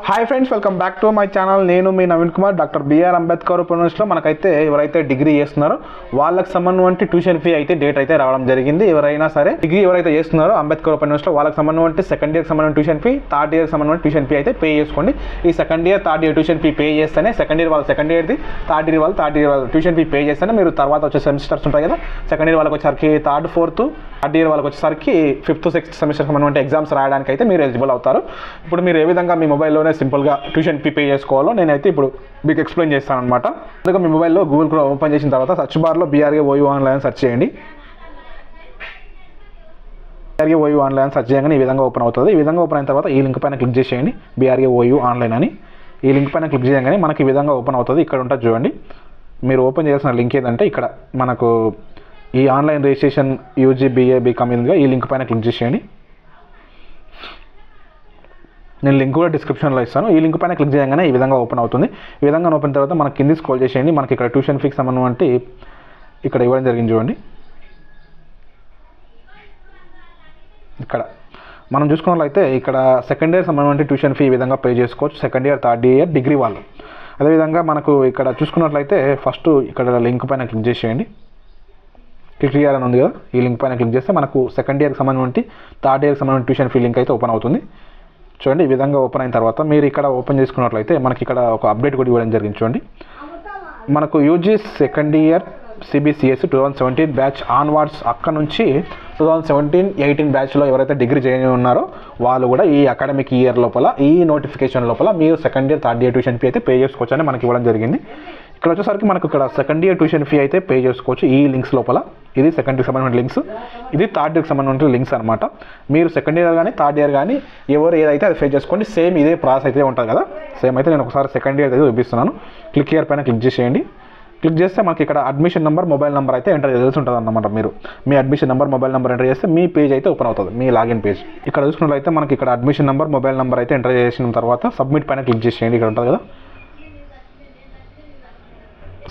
Hi friends, welcome back to my channel. నేను మీ Naveen Kumar. Doctor BR Ambedkar యూనివర్సిటీలో మనకైతే ఎవరైతే డిగ్రీ చేస్తున్నారో వాళ్ళకి సంబంధించి ట్యూషన్ ఫీ అయితే డేట్ అయితే రావడం జరిగింది. ఎవరైనా సరే డిగ్రీ ఎవరైతే చేస్తున్నారో అంబేద్కర్ యూనివర్సిటీలో వాళ్ళకి సంబంధించి సెకండ్ ఇయర్కి సంబంధించిన ట్యూషన్ ఫీ, థర్డ్ ఇయర్కి సంబంధించిన ట్యూషన్ ఫీ అయితే పే చేసుకోండి. ఈ second year third year tuition fee pay చేస్తేనే సెకండ్ ఇయర్ వాళ్ళు సెకండ్ ఇయర్ది, థర్డ్ ఇయర్ వాళ్ళు ట్యూషన్ ఫీ పే చేస్తేనే మీరు తర్వాత వచ్చే సెమిస్టర్స్ ఉంటాయి కదా. సెకండ్ ఇయర్ వాళ్ళకి వచ్చేసరికి థర్డ్ ఫోర్త్, థర్డ్ ఇయర్ వాళ్ళకి వచ్చేసరికి ఫిఫ్త్ సిక్స్త్ సెమిస్టర్ సంబంధించిన ఎగ్జామ్స్ రాయడానికి అయితే మీరు ఎలిజిబుల్ అవుతారు. ఇప్పుడు మీరు ఏ విధంగా మీ మొబైల్లోనే సింపుల్గా ట్యూషన్ ఫీ పే చేసుకోవాలో నేనైతే ఇప్పుడు మీకు ఎక్స్ప్లెయిన్ చేస్తాను అనమాట. అందుకే మీ మొబైల్లో గూగుల్ క్రోమ్ ఓపెన్ చేసిన తర్వాత సర్చ్ బార్లో BRAOU ఆన్లైన్ సెర్చ్ చేయండి. BRAOU ఆన్లైన్ సెర్చ్ చేయగానే ఈ విధంగా ఓపెన్ అవుతుంది. ఈ విధంగా ఓపెన్ అయిన తర్వాత ఈ లింక్ పైన క్లిక్ చేసేయండి, BRAOU ఆన్లైన్ అని. ఈ లింక్ పైన క్లిక్ చేయగానే మనకి ఈ విధంగా ఓపెన్ అవుతుంది. ఇక్కడ ఉంటుంది చూడండి. మీరు ఓపెన్ చేయాల్సిన లింక్ ఏంటంటే ఇక్కడ మనకు ఈ online registration UG BA BCom ఈ లింక్ పైన క్లిక్ చేసేయండి. నేను లింక్ కూడా డిస్క్రిప్షన్లో ఇస్తాను. ఈ లింక్ పైన క్లిక్ చేయగానే ఈ విధంగా ఓపెన్ అవుతుంది. ఈ విధంగా ఓపెన్ తర్వాత మనకి కింది స్క్రోల్ చేసేయండి. మనకి ఇక్కడ ట్యూషన్ ఫీకి సంబంధించి ఇక్కడ ఇవ్వడం జరిగింది చూడండి. ఇక్కడ మనం చూసుకున్నట్లయితే ఇక్కడ సెకండ్ ఇయర్ సంబంధించి ట్యూషన్ ఫీ ఈ విధంగా పే చేసుకోవచ్చు. Second year third year degree వాళ్ళు. అదేవిధంగా మనకు ఇక్కడ చూసుకున్నట్లయితే ఫస్ట్ ఇక్కడ లింక్ పైన క్లిక్ చేసేయండి. క్లిక్ చేయాలని ఉంది కదా, ఈ లింక్ పైన క్లిక్ చేస్తే మనకు సెకండ్ ఇయర్కి సంబంధించి థర్డ్ ఇయర్కి సంబంధించిన ట్యూషన్ ఫీ లింక్ అయితే ఓపెన్ అవుతుంది. చూడండి, ఈ విధంగా ఓపెన్ అయిన తర్వాత మీరు ఇక్కడ ఓపెన్ చేసుకున్నట్లయితే మనకి ఇక్కడ ఒక అప్డేట్ కూడా ఇవ్వడం జరిగింది. చూడండి, మనకు UG second year CBCSE 2017 batch onwards అక్కడ నుంచి 2017-18 బ్యాచ్లో ఎవరైతే డిగ్రీ జాయిన్ ఉన్నారో వాళ్ళు కూడా ఈ అకాడమిక్ ఇయర్ లోపల ఈ నోటిఫికేషన్ లోపల మీరు second year third year tuition fee అయితే పే చేసుకోవచ్చు అని మనకి ఇవ్వడం జరిగింది. ఇక్కడ వచ్చేసరికి మనకు ఇక్కడ సెకండ్ ఇయర్ ట్యూషన్ ఫీ అయితే పే చేసుకోవచ్చు ఈ లింక్స్ లోపల. ఇది సెకండ్ ఇయర్కి సంబంధించిన లింక్స్, ఇది థర్డ్ ఇయర్కి సంబంధించిన లింక్స్ అనమాట. మీరు సెకండ్ ఇయర్ కానీ థర్డ్ ఇయర్ కానీ ఎవరు ఏదైతే అది పే చేసుకోండి. సేమ్ ఇదే ప్రాసెస్ అయితే ఉంటుంది కదా. సేమ్ అయితే నేను ఒకసారి సెకండ్ ఇయర్ అయితే చూపిస్తున్నాను. క్లిక్ ఇయర్ పైన క్లిక్ చేసేయండి. క్లిక్ చేస్తే మనకి ఇక్కడ అడ్మిషన్ నెంబర్, మొబైల్ నెంబర్ అయితే ఎంటర్ చేయాల్సి ఉంటుంది అన్నమాట. మీరు మీ admission number, mobile number enter చేస్తే మీ పేజ్ అయితే ఓపెన్ అవుతుంది, మీ లాగిన్ పేజ్. ఇక్కడ చూసుకున్నట్లయితే మనకి ఇక్కడ అడ్మిషన్ నెంబర్, మొబైల్ నెంబర్ అయితే ఎంటర్ చేసిన తర్వాత సబ్మిట్ పైన క్లిక్ చేసేయండి. ఇక్కడ ఉంటుంది కదా,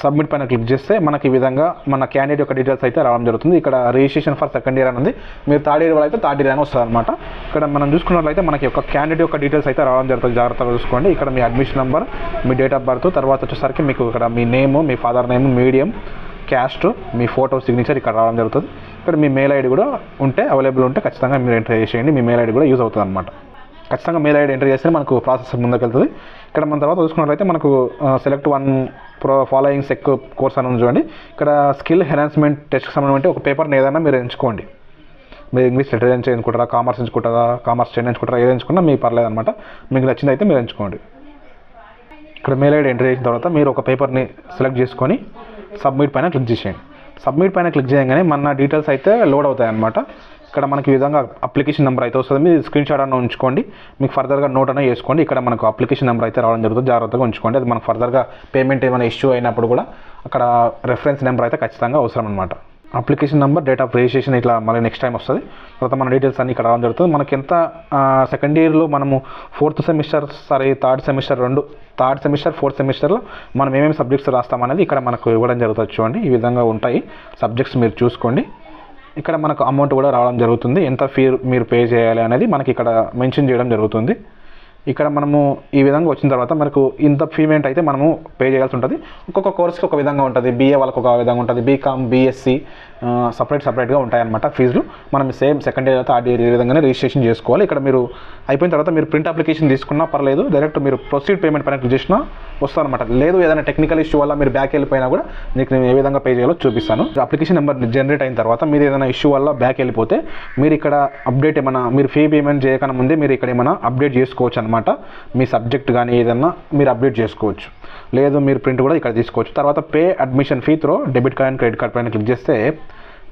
సబ్మిట్ పైన క్లిక్ చేస్తే మనకి ఈ విధంగా మన క్యాండిడేట్ యొక్క డీటెయిల్స్ అయితే రావడం జరుగుతుంది. ఇక్కడ రిజిస్ట్రేషన్ ఫర్ సెకండ్ ఇయర్ అని ఉంది. మీరు థర్డ్ ఇయర్ అయితే థర్డ్ ఇయర్ అని వస్తుంది అనమాట. ఇక్కడ మనం చూసుకున్నట్లయితే మనకి ఒక క్యాండిడేట్ యొక్క డీటెయిల్స్ అయితే రావడం జరుగుతుంది. జాగ్రత్తగా చూసుకోండి. ఇక్కడ మీ అడ్మిషన్ నెంబర్, మీ డేట్ ఆఫ్ బర్త్, తర్వాత వచ్చేసరికి మీకు ఇక్కడ మీ నేమ్, మీ ఫాదర్ నేమ్, మీడియం, క్యాస్ట్, మీ ఫోటో సిగ్నేచర్ ఇక్కడ రావడం జరుగుతుంది. ఇక్కడ మీ మెయిల్ ఐడి కూడా ఉంటే అవైలబుల్ ఉంటే ఖచ్చితంగా మీరు ఎంటర్ చేసేయండి. మీ మెయిల్ ఐడి కూడా యూజ్ అవుతుంది అనమాట. ఖచ్చితంగా మెయిల్ ఐడి ఎంటర్ చేస్తే మనకు ప్రాసెస్ ముందుకు వెళ్తుంది. ఇక్కడ మన తర్వాత చూసుకున్నట్లయితే మనకు select one following sec course అని ఉంది చూడండి. ఇక్కడ స్కిల్ ఎన్హాన్స్మెంట్ టెస్ట్కి సంబంధించి ఒక పేపర్ని ఏదైనా మీరు ఎంచుకోండి. మీరు ఇంగ్లీష్ లిటరేచర్ ఎంచుకుంటారా, కామర్స్ ఎంచుకుంటారా, కామర్స్ స్టడీ ఎంచుకుంటారా, ఏది ఎంచుకున్నా మీకు పర్లేదు అనమాట. మీకు నచ్చింది అయితే మీరు ఎంచుకోండి. ఇక్కడ మెయిల్ ఐడి ఎంటర్ చేసిన తర్వాత మీరు ఒక పేపర్ని సెలెక్ట్ చేసుకొని సబ్మిట్ పైన క్లిక్ చేసేయండి. సబ్మిట్ పైన క్లిక్ చేయగానే మన డీటెయిల్స్ అయితే లోడ్ అవుతాయి అన్నమాట. ఇక్కడ మనకి ఈ విధంగా అప్లికేషన్ నెంబర్ అయితే వస్తుంది. మీరు స్క్రీన్ షాట్ అన్న ఉంచుకోండి, మీకు ఫర్దర్గా నోట్ అన్న చేసుకోండి. ఇక్కడ మనకు అప్లికేషన్ నెంబర్ అయితే రావడం జరుగుతుంది. జాగ్రత్తగా ఉంచుకోండి. అది మనకు ఫర్దర్గా పేమెంట్ ఏమైనా ఇష్యూ అయినప్పుడు కూడా అక్కడ రెఫరెన్స్ నెంబర్ అయితే ఖచ్చితంగా అవసరం అనమాట. Application number, date of registration ఇట్లా మళ్ళీ నెక్స్ట్ టైం వస్తుంది. తర్వాత మన డీటెయిల్స్ అన్ని ఇక్కడ రావడం జరుగుతుంది. మనకి ఎంత సెకండ్ ఇయర్లో మనము third semester, third semester, fourth సెమిస్టర్లో మనం ఏమేమి సబ్జెక్ట్స్ రాస్తామనేది ఇక్కడ మనకు ఇవ్వడం జరుగుతుంది. చూడండి, ఈ విధంగా ఉంటాయి సబ్జెక్ట్స్, మీరు చూసుకోండి. ఇక్కడ మనకు అమౌంట్ కూడా రావడం జరుగుతుంది. ఎంత ఫీ మీరు పే చేయాలి అనేది మనకి ఇక్కడ మెన్షన్ చేయడం జరుగుతుంది. ఇక్కడ మనము ఈ విధంగా వచ్చిన తర్వాత మనకు ఇంత పేమెంట్ అయితే మనము పే చేయాల్సి ఉంటుంది. ఒక్కొక్క కోర్స్కి ఒక విధంగా ఉంటుంది. BA వాళ్ళకి ఒక విధంగా ఉంటుంది, BCom, BSc సపరేట్గా ఉంటాయన్నమాట ఫీజులు. మనం సేమ్ సెకండ్ ఇయర్ అయితే థర్డ్ ఇయర్ ఈ విధంగానే రిజిస్ట్రేషన్ చేసుకోవాలి. ఇక్కడ మీరు అయిపోయిన తర్వాత మీరు ప్రింట్ అప్లికేషన్ తీసుకున్నా పర్లేదు, డైరెక్ట్ మీరు ప్రొసీడ్ పేమెంట్ పైన క్లిక్ చేసినా వస్తారనమాట. లేదు ఏదైనా టెక్నికల్ ఇష్యూ వల్ల మీరు బ్యాక్ వెళ్ళిపోయినా కూడా మీకు నేను ఏ విధంగా పే చేయాలో చూపిస్తాను. అప్లికేషన్ నెంబర్ జనరేట్ అయిన తర్వాత మీరు ఏదైనా ఇష్యూ వల్ల బ్యాక్ వెళ్ళిపోతే మీరు ఇక్కడ అప్డేట్ ఏమైనా, మీరు ఫీ పేమెంట్ చేయకుండా ముందే మీరు ఇక్కడ ఏమైనా అప్డేట్ చేసుకోవచ్చు అనమాట. మీ సబ్జెక్ట్ కానీ ఏదన్నా మీరు అప్డేట్ చేసుకోవచ్చు. లేదు మీరు ప్రింట్ కూడా ఇక్కడ తీసుకోవచ్చు. తర్వాత pay admission fee throw debit card and credit card పైన క్లిక్ చేస్తే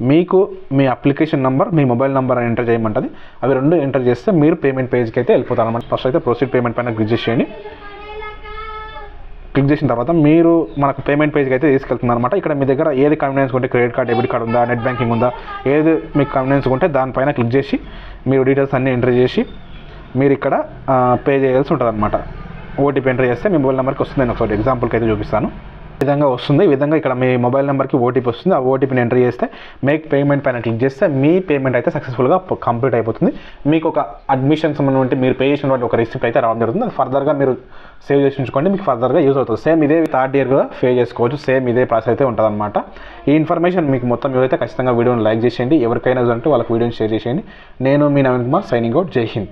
మీకు మీ అప్లికేషన్ నెంబర్, మీ మొబైల్ నెంబర్ అని ఎంటర్ చేయమంటుంది. అవి రెండు ఎంటర్ చేస్తే మీరు పేమెంట్ పేజ్కి అయితే వెళ్ళిపోతారు అనమాట. ఫస్ట్ అయితే ప్రొసీడ్ పేమెంట్ పైన క్లిక్ చేసేయండి. క్లిక్ చేసిన తర్వాత మీరు మనకు పేమెంట్ పేజ్కి అయితే తీసుకెళ్తుంది అనమాట. ఇక్కడ మీ దగ్గర ఏది కన్వీనియన్స్ ఉంటే, క్రెడిట్ కార్డ్, డెబిట్ కార్డ్ ఉందా, నెట్ బ్యాంకింగ్ ఉందా, ఏది మీకు కన్వీనియన్స్ ఉంటే దానిపైన క్లిక్ చేసి మీరు డీటెయిల్స్ అన్నీ ఎంటర్ చేసి మీరు ఇక్కడ పే చేయాల్సి ఉంటుంది అనమాట. OTP ఎంటర్ చేస్తే మీ మొబైల్ నెంబర్కి వస్తుంది. నేను ఒకసారి ఎగ్జాంపుల్కి అయితే చూపిస్తాను. విధంగా వస్తుంది. ఈ విధంగా ఇక్కడ మీ మొబైల్ నెంబర్కి ఓటీపీ వస్తుంది. ఆ ఓటీపీని ఎంటర్ చేస్తే మేక్ పేమెంట్ పైన క్లిక్ చేస్తే మీ పేమెంట్ అయితే సక్సెస్ఫుల్గా కంప్లీట్ అయిపోతుంది. మీకు ఒక అడ్మిషన్ సంబంధించి మీరు పే చేసినటువంటి ఒక రిసిప్ట్ అయితే రావడం జరుగుతుంది. అది ఫర్దర్గా మీరు సేవ్ చేసి ఉంచుకోండి, మీకు ఫర్దర్గా యూజ్ అవుతుంది. సేమ్ ఇదే థర్డ్ ఇయర్ కూడా పే చేసుకోవచ్చు. సేమ్ ఇదే ప్రాసెస్ అయితే ఉంటుంది అనమాట. ఈ ఇన్ఫర్మేషన్ మీకు మొత్తం యూజ్ అయితే ఖచ్చితంగా వీడియోని లైక్ చేసేయండి. ఎవరికైనా యూజ్ అంటే వాళ్ళకి వీడియోని షేర్ చేసేయండి. నేను మీ నవీన్ కుమార్ సైనింగ్ అవుట్. జై హింద్.